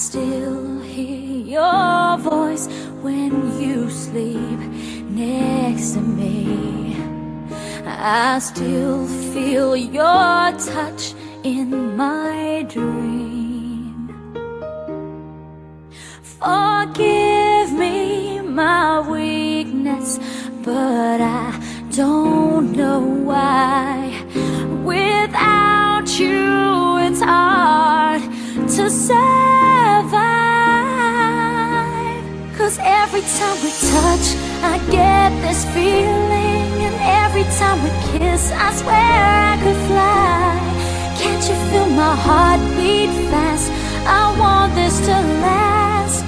still hear your voice when you sleep next to me. I still feel your touch in my dream. Forgive me my weakness, but I don't know why. Without you, it's hard to survive. 'Cause every time we touch, I get this feeling, and every time we kiss, I swear I could fly. Can't you feel my heart beat fast? I want this to last.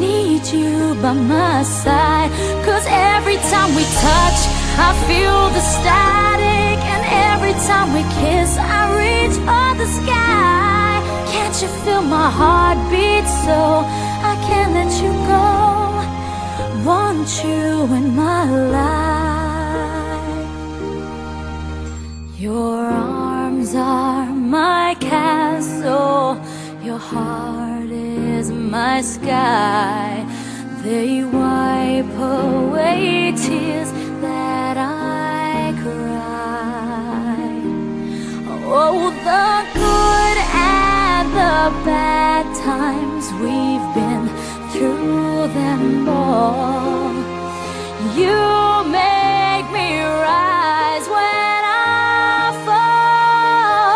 Need you by my side. 'Cause every time we touch, I feel the static, and every time we kiss, I reach for the sky. Can't you feel my heart beat so I can't let you go? Want you in my life. Your arms are my castle, your heart is my sky. They wipe away tears that I cry. Oh, the good and the bad times, we've been through them all. You make me rise when I fall.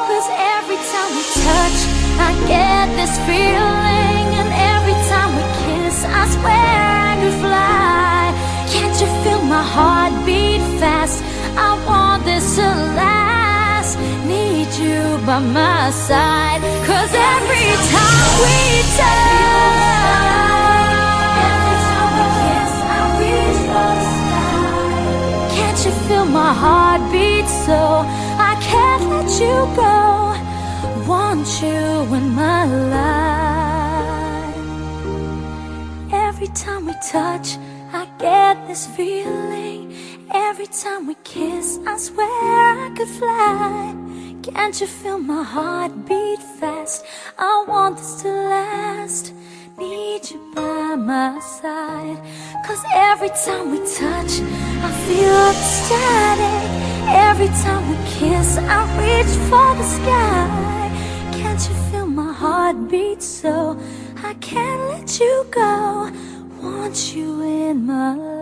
'Cause every time we touch, I get this feeling, and every time we kiss, I swear I could fly. Can't you feel my heart beat fast? I want this to last. Need you by my side. 'Cause every time we touch, every time we kiss, I reach for the sky. Can't you feel my heart beat so I can't let you go? Want you in my life. Every time we touch, I get this feeling. Every time we kiss, I swear I could fly. Can't you feel my heart beat fast? I want this to last. Need you by my side. 'Cause every time we touch, I feel the static. Every time we kiss, I reach for the sky. Can't you feel my heart beat so I can't let you go? Want you in my life.